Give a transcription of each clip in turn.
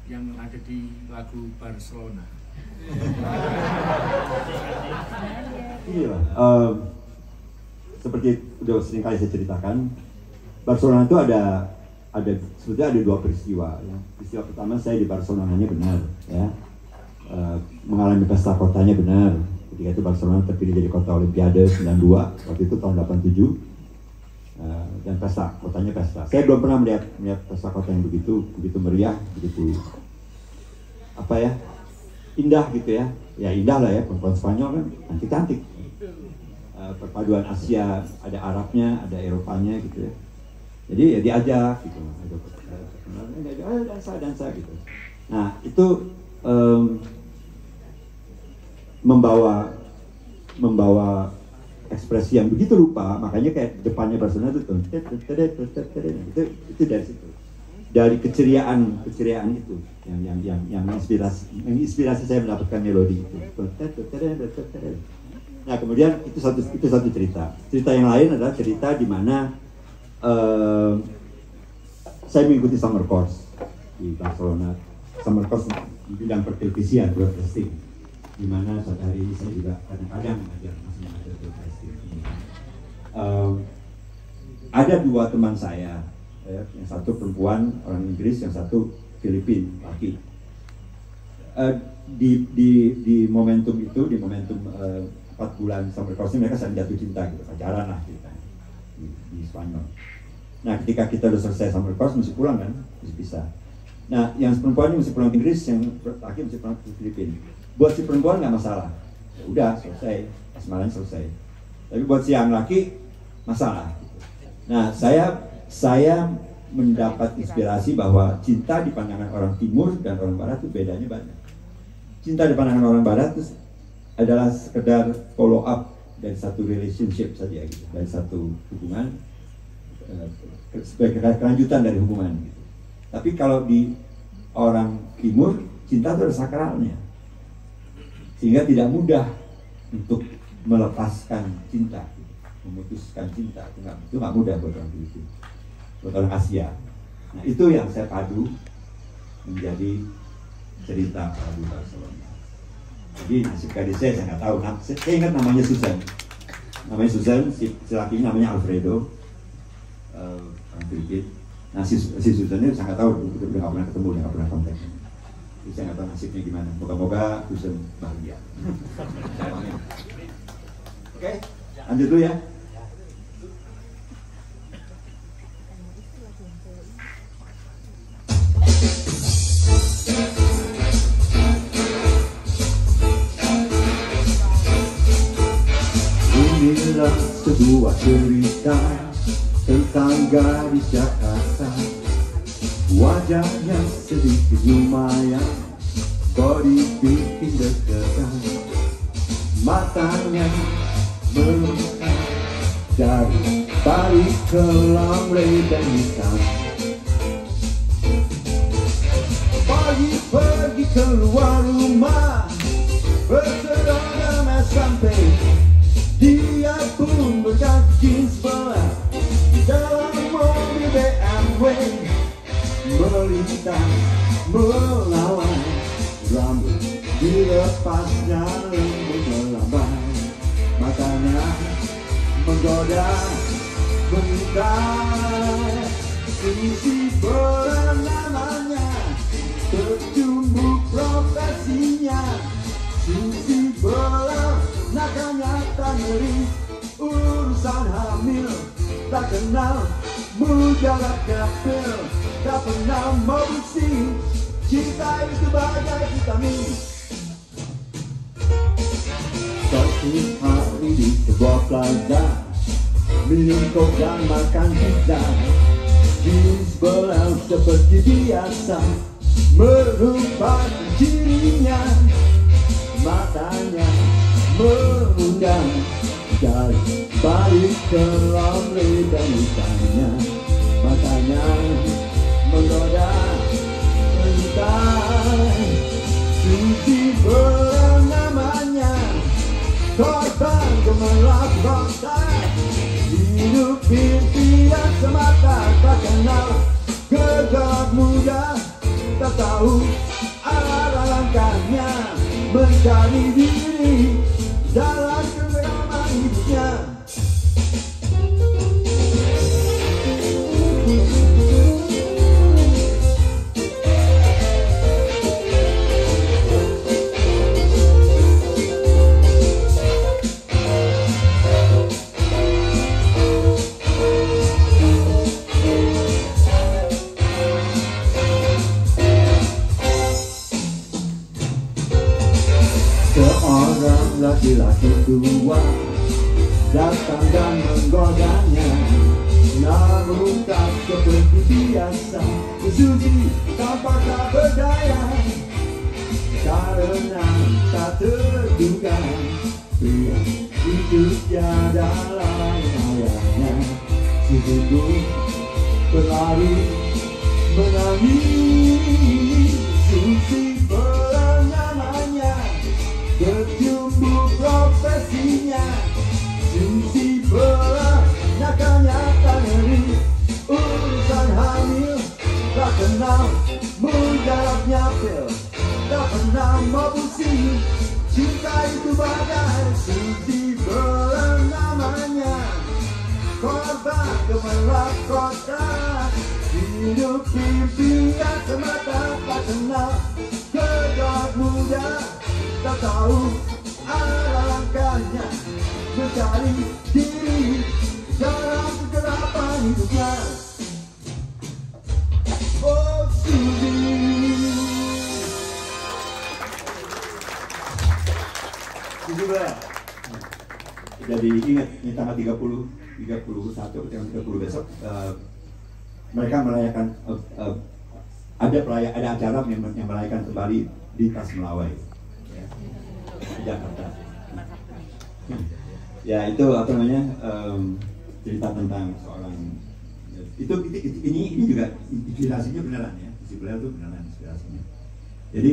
yang ada di lagu Barcelona. Iya, seperti udah sering kali saya ceritakan, Barcelona itu sebetulnya ada dua peristiwa. Ya. Peristiwa pertama, saya di Barcelonanya benar, ya, mengalami pesta kotanya benar. Ketika itu Barcelona terpilih jadi kota Olimpiade 92, waktu itu tahun 87, dan pesta kotanya pesta. Saya belum pernah melihat pesta kota yang begitu meriah, begitu apa ya, indah gitu ya. Ya indah lah ya, perempuan Spanyol kan cantik-cantik. Perpaduan Asia, ada Arabnya, ada Eropanya gitu ya. Jadi ya diajak gitu, dansa gitu. Nah itu membawa ekspresi yang begitu rupa, makanya kayak depannya Barcelona itu dari situ, dari keceriaan itu yang menginspirasi saya mendapatkan melodi itu. Nah kemudian itu satu cerita yang lain adalah cerita di mana saya mengikuti summer course di Barcelona, summer course di bidang pertelevisian, broadcasting, di mana suatu hari saya juga kadang-kadang masih mengajar broadcasting. Ada dua teman saya, yang satu perempuan orang Inggris, yang satu Filipina laki. Di momentum itu, di momentum 4 bulan summer course mereka saling jatuh cinta gitu, pacaran lah ceritanya di Spanyol. Nah ketika kita udah selesai summer course mesti pulang kan, mesti pisah. Nah yang perempuan ini mesti pulang ke Inggris, yang laki mesti pulang ke Filipina. Buat si perempuan nggak masalah, ya udah selesai, asmaranya selesai. Tapi buat si yang laki masalah. Nah saya mendapat inspirasi bahwa cinta di pandangan orang Timur dan orang Barat itu bedanya banyak. Cinta di pandangan orang Barat itu adalah sekedar follow up dari satu relationship saja gitu, dari satu hubungan sebagai kelanjutan dari hubungan gitu. Tapi kalau di orang Timur cinta itu ada sakralnya, sehingga tidak mudah untuk melepaskan cinta, memutuskan cinta itu nggak mudah buat orang Filipina, buat orang Asia. Nah itu yang saya padu menjadi cerita lagu Barcelona. Jadi nasib gadis saya nggak tahu. Saya ingat namanya Susan. Si lakinya namanya Alfredo, orang Filipina. Nah si Susan ini saya nggak tahu, udah nggak pernah ketemu, nggak pernah kontak. Jadi saya nggak tahu nasibnya gimana. Moga-moga Susan bahagia. Oke, lanjut dulu ya. Inilah sebuah cerita tentang gadis Jakarta, wajahnya sedikit lumayan, body bikin deg-degan, matanya melihat dari balik kelamre dan hitam. Pagi-pagi keluar rumah, berseragam SMP, dia pun berkaki sebelah dalam mobil BMW, melintas melawan, rambut dilepasnya lembut melambai, matanya menggoda mengintai, sisi bola namanya, tercumbuk profesinya, sisi bola nakanya tak ngeri, urusan hamil tak kenal, mujarab kafir tak pernah mau pusing, cinta itu bagai vitamin. Suatu hari di sebuah plaza, minum kok dan makan pizza, di sebelah seperti biasa, merupakan cirinya, matanya mengundang, dari balik kelamre dan hitanya, matanya menggoda mengintai, suci bernamanya, korban gemerlap rontai, hidup impian semata, tak kenal gegap muda, tak tahu arah langkahnya, mencari diri dalam kegelapan hidupnya. Seorang laki-laki tua datang dan menggodanya, namun tak seperti biasa. Susi tampak tak berdaya, karena tak terduga pria itu tiada layaknya. Sungguh berlari menangis, Susi namanya, berjumbu profesinya. Susi nakanya tak ngeri, urusan hamil tak kenal menjawabnya pil, tak pernah mau pusing. Cinta itu badai, Susi namanya, korban gemerlap kota. Hidup impian semata, tak kenal gedor muda, tak tahu arah langkahnya, mencari diri dalam kegelapan hidupnya. Oh Susi. Jadi ingat, ini tanggal 30, 31, tanggal 30 besok mereka merayakan ada acara yang merayakan kembali di Tas Melawai, ya, di Jakarta. Ya itu apa namanya, cerita tentang seorang ini juga inspirasinya beneran ya, beliau itu beneran inspirasinya. Jadi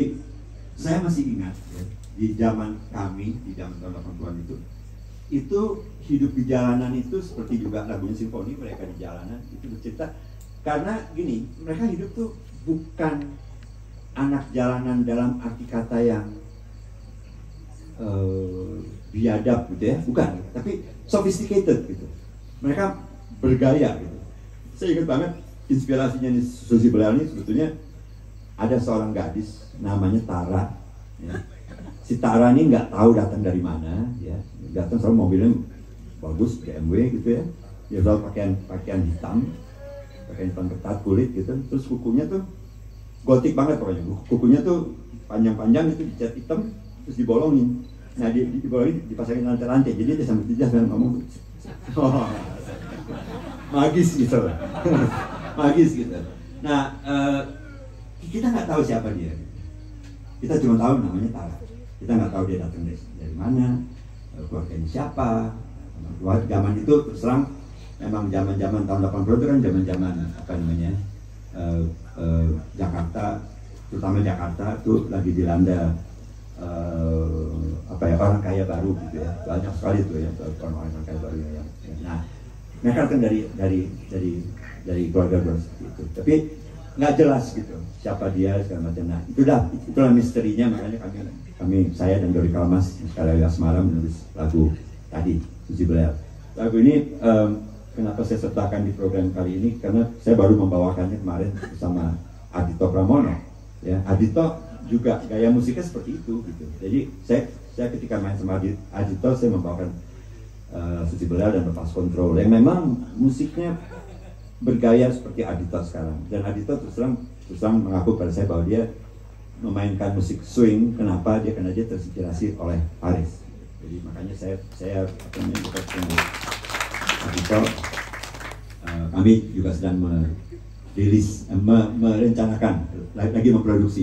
saya masih ingat ya, di zaman kami, di zaman tahun 80-an itu hidup di jalanan itu seperti juga lagunya simfoni, mereka di jalanan itu bercerita. Karena gini, mereka hidup tuh bukan anak jalanan dalam arti kata yang biadab gitu ya, bukan, tapi sophisticated gitu. Mereka bergaya gitu. Saya ingat banget inspirasinya nih, Susi Beliau ini sebetulnya ada seorang gadis namanya Tara ya. Si Tara ini nggak tahu datang dari mana ya, datang selalu mobilnya bagus, BMW gitu ya, dia selalu pakaian hitam, pakaian hitam ketat kulit gitu, terus kukunya tuh gotik banget pokoknya, kukunya tuh panjang-panjang itu dicat hitam terus dibolongin. Nah dibolongin dipasangin lantai-lantai, jadi dia sambil tidak sambil ngomong magis gitu magis gitu. Nah kita nggak tahu siapa dia, kita cuma tahu namanya Tara, kita nggak tahu dia datang dari mana, keluarganya siapa. Zaman itu terus terang memang zaman tahun 80 itu kan zaman apa namanya, Jakarta, terutama Jakarta tuh lagi dilanda apa ya, orang kaya baru gitu ya, banyak sekali tuh ya orang kaya baru yang nah mereka kan dari keluarga seperti itu, tapi nggak jelas gitu siapa dia segala macam. Nah itulah misterinya, makanya saya dan Dori Kalmas sekali Asmara menulis lagu tadi Susi Beliau. Lagu ini kenapa saya sertakan di program kali ini, karena saya baru membawakannya kemarin bersama Adito Pramono ya. Adito juga gaya musiknya seperti itu gitu. Jadi saya ketika main sama Adito, saya membawakan Susi Beliau dan Lepas Kontrol yang memang musiknya bergaya seperti Adito sekarang. Dan Adito terus terang mengaku pada saya bahwa dia memainkan musik swing. Kenapa? Karena dia terinspirasi oleh Paris. Jadi makanya saya dekat dengan Adito. Kami juga sedang merencanakan lagi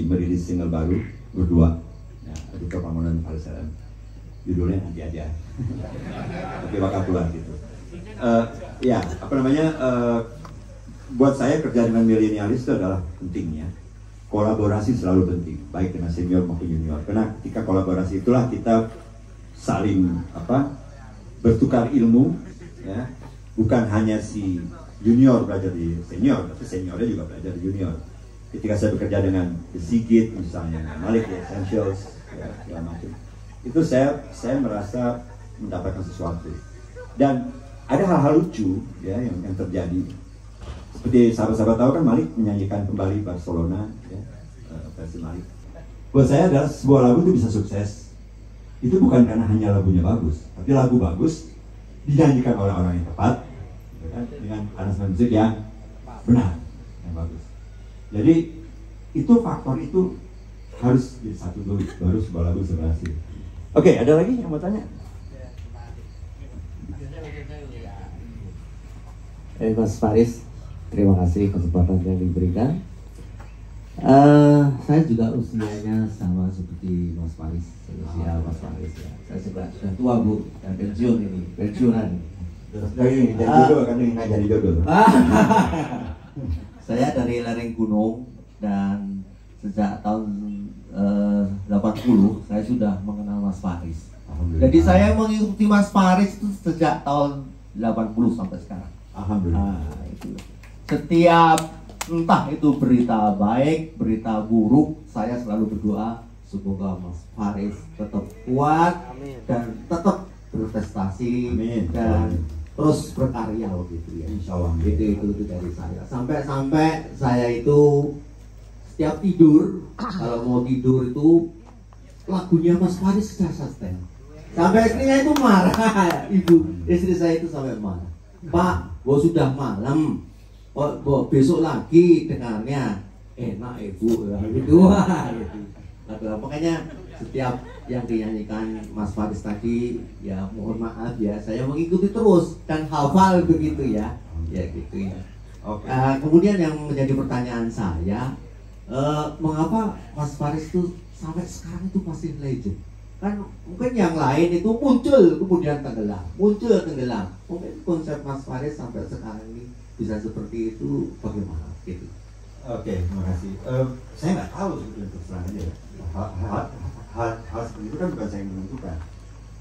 merilis single baru berdua ya, Adito Pramono dan Paris Salam. Judulnya nanti aja tapi bakal keluar gitu. Ya apa namanya, buat saya kerja dengan milenialis itu adalah pentingnya kolaborasi, selalu penting, baik dengan senior maupun junior, karena ketika kolaborasi itulah kita saling bertukar ilmu ya. Bukan hanya si junior belajar di senior, tapi seniornya juga belajar di junior. ketika saya bekerja dengan The Sigit misalnya, Malik ya, Essentials, ya, segala macam. Itu saya merasa mendapatkan sesuatu. Dan ada hal-hal lucu ya yang terjadi. Seperti sahabat-sahabat tahu kan, Malik menyanyikan kembali Barcelona ya, versi Malik. Buat saya adalah sebuah lagu itu bisa sukses. Itu bukan karena hanya lagunya bagus, tapi lagu bagus dinyanyikan oleh orang yang tepat, ya kan? Dengan aransemen musik yang benar, yang bagus. Jadi itu faktor itu harus jadi satu dulu, baru sebuah lagu bisa berhasil. Oke, ada lagi yang mau tanya? Mas Faris, terima kasih kesempatan yang diberikan. Saya juga usianya sama seperti Mas Faris, usia Mas Faris ya. Saya sudah tua Bu, dan pensiunan. Dari jodoh kan, ngajari jodoh. Saya dari lereng gunung dan sejak tahun 80 saya sudah mengenal Mas Faris. Jadi saya mengikuti Mas Faris itu sejak tahun 80 sampai sekarang. Alhamdulillah. Itu. Setiap entah itu berita baik, berita buruk, saya selalu berdoa semoga Mas Faris tetap kuat dan tetap berprestasi dan terus berkarya begitu ya. Insyaallah. Itu dari saya. Sampai saya itu setiap tidur, kalau mau tidur itu lagunya Mas Faris sudah setel. Sampai istrinya itu marah, istri saya itu sampai marah. Pak, sudah malam, besok lagi dengarnya enak ibu, gitu. Makanya setiap yang dinyanyikan Mas Faris tadi, ya mohon maaf ya, saya mengikuti terus dan hafal begitu ya, gitu ya. Kemudian yang menjadi pertanyaan saya, mengapa Mas Faris itu sampai sekarang itu masih legend? Kan mungkin yang lain itu muncul kemudian tenggelam, mungkin konsep Mas Faris sampai sekarang ini bisa seperti itu bagaimana gitu? Oke, terima kasih. Saya nggak tahu sebetulnya, terus terang aja. Hal seperti itu kan bukan saya yang menentukan,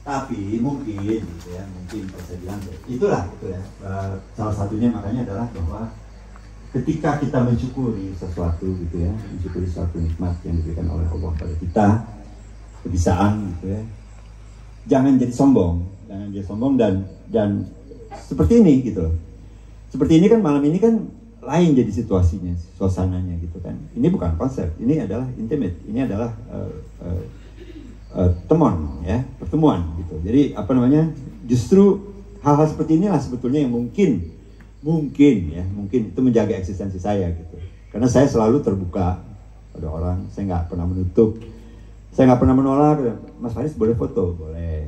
tapi mungkin gitu ya, mungkin kalau saya bilang itulah gitu ya. Salah satunya makanya adalah bahwa ketika kita mensyukuri sesuatu gitu ya, mensyukuri suatu nikmat yang diberikan oleh Allah pada kita, kebisaan gitu ya, jangan jadi sombong dan seperti ini gitu loh. Seperti ini kan, malam ini kan lain jadi situasinya, suasananya gitu kan. Ini bukan konsep, ini adalah intimate, ini adalah pertemuan gitu. Jadi apa namanya, justru hal-hal seperti inilah sebetulnya yang mungkin itu menjaga eksistensi saya gitu. Karena saya selalu terbuka pada orang, saya nggak pernah menutup, saya nggak pernah menolak. Mas Faris boleh foto, boleh,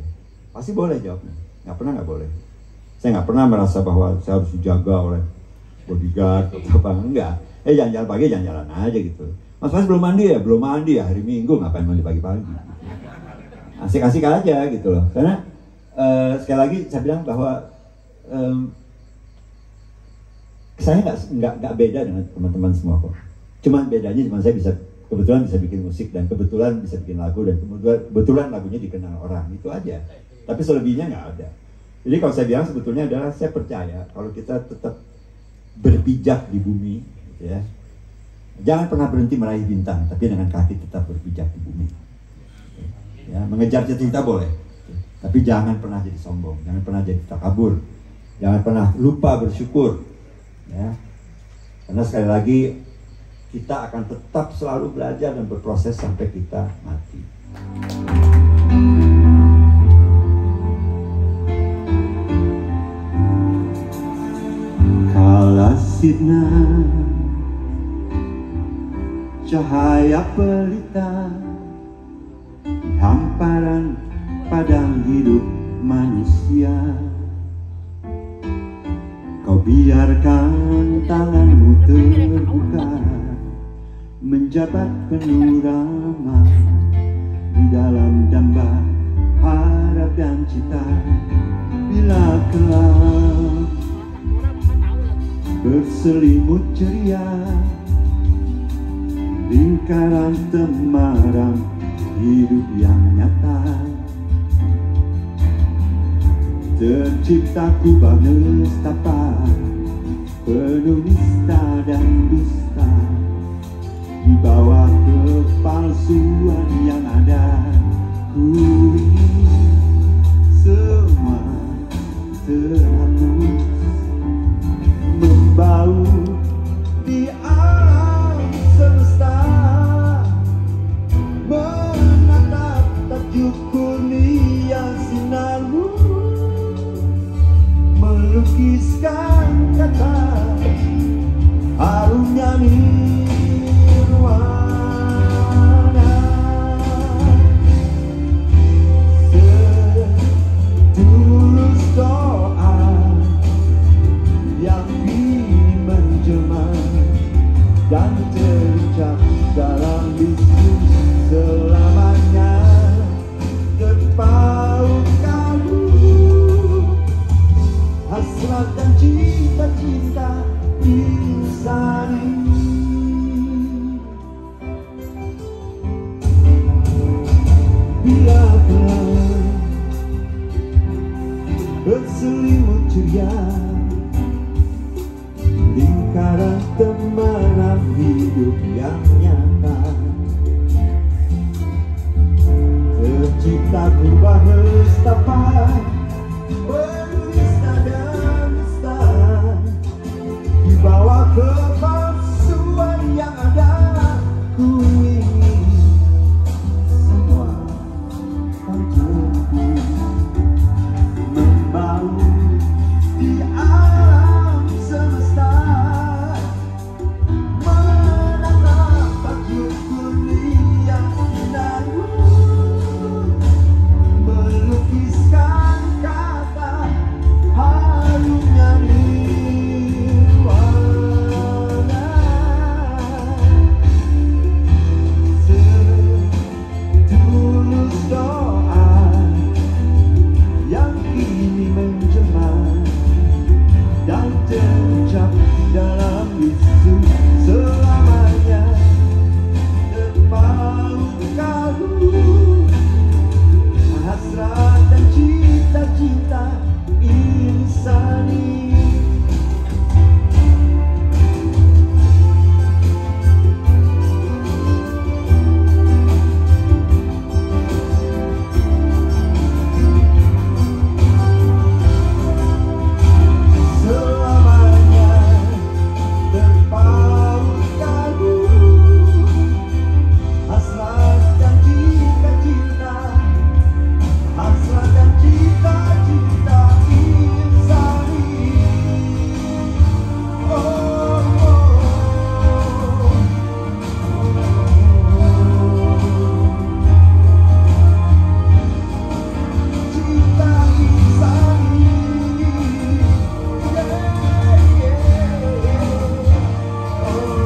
pasti boleh jawabnya. Nggak boleh. Saya nggak pernah merasa bahwa saya harus dijaga oleh bodyguard atau apa, enggak. Jalan-jalan pagi, jalan-jalan aja gitu. Mas Faris belum mandi ya, hari Minggu ngapain mandi pagi-pagi? Asik-asik aja gitu loh. Karena sekali lagi saya bilang bahwa saya nggak beda dengan teman-teman semua kok. Bedanya saya kebetulan bisa bikin musik dan kebetulan bisa bikin lagu dan kebetulan lagunya dikenal orang, itu aja. Tapi selebihnya nggak ada. Jadi kalau saya bilang sebetulnya adalah saya percaya kalau kita tetap berpijak di bumi, gitu ya. Jangan pernah berhenti meraih bintang, tapi dengan kaki tetap berpijak di bumi. Ya, mengejar cita-cita boleh, tapi jangan pernah jadi sombong, jangan pernah jadi takabur, jangan pernah lupa bersyukur. Ya. Karena sekali lagi kita akan tetap selalu belajar dan berproses sampai kita mati. Kala sirna cahaya pelita di hamparan padang hidup manusia, kau biarkan tanganmu terbuka menjabat penuh ramah di dalam damba harap dan cita. Bila kelak berselimut ceria lingkaran temaram hidup yang nyata, tercipta kubah nestapa penuh nista dan dusta, bawah kepalsuan yang ada. Ku ingin semua terhapus, membau di alam semesta, menatap tajuk kurnia sinarmu, melukiskan kata harumnya nirwana. Setulus doa yang kini menjelma dan terucap dalam bisu selamanya, terpaut kalbu hasrat dan cita-cita insani. Biarkan berselimut ceria lingkaran temaram hidup yang nyata, tercipta kubah nestapa berista dan dusta di bawah kepalsuan yang ada. Ku ingin semua untukku, membau di alam semesta, menatap tajuk kurnia sinarmu, melukiskan kata harumnya nirwana. Setulus doa yang kini menjelma dan terucap dalam bisu selamanya, terpaut kalbu hasrat dan cita-cita insani. Selamanya terpaut kalbu hasrat dan cita-cita, hasrat dan cita-cita insani. Oh, oh, oh. Cita insani. Yeah, yeah. Oh.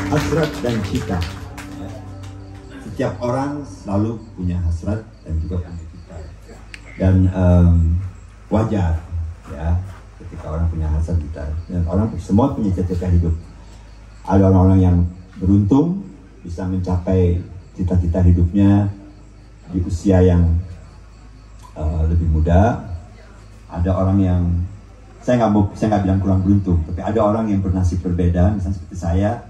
Hasrat dan cita. Setiap orang selalu punya hasrat dan juga punya cita. Dan wajar ya ketika orang punya hasrat cita. Dan orang semua punya cita-cita hidup. Ada orang-orang yang beruntung bisa mencapai cita-cita hidupnya di usia yang lebih muda. Ada orang yang saya nggak bilang kurang beruntung, tapi ada orang yang bernasib berbeda, misalnya seperti saya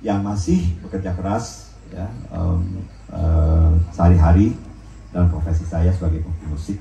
yang masih bekerja keras ya, sehari-hari dalam profesi saya sebagai pemusik.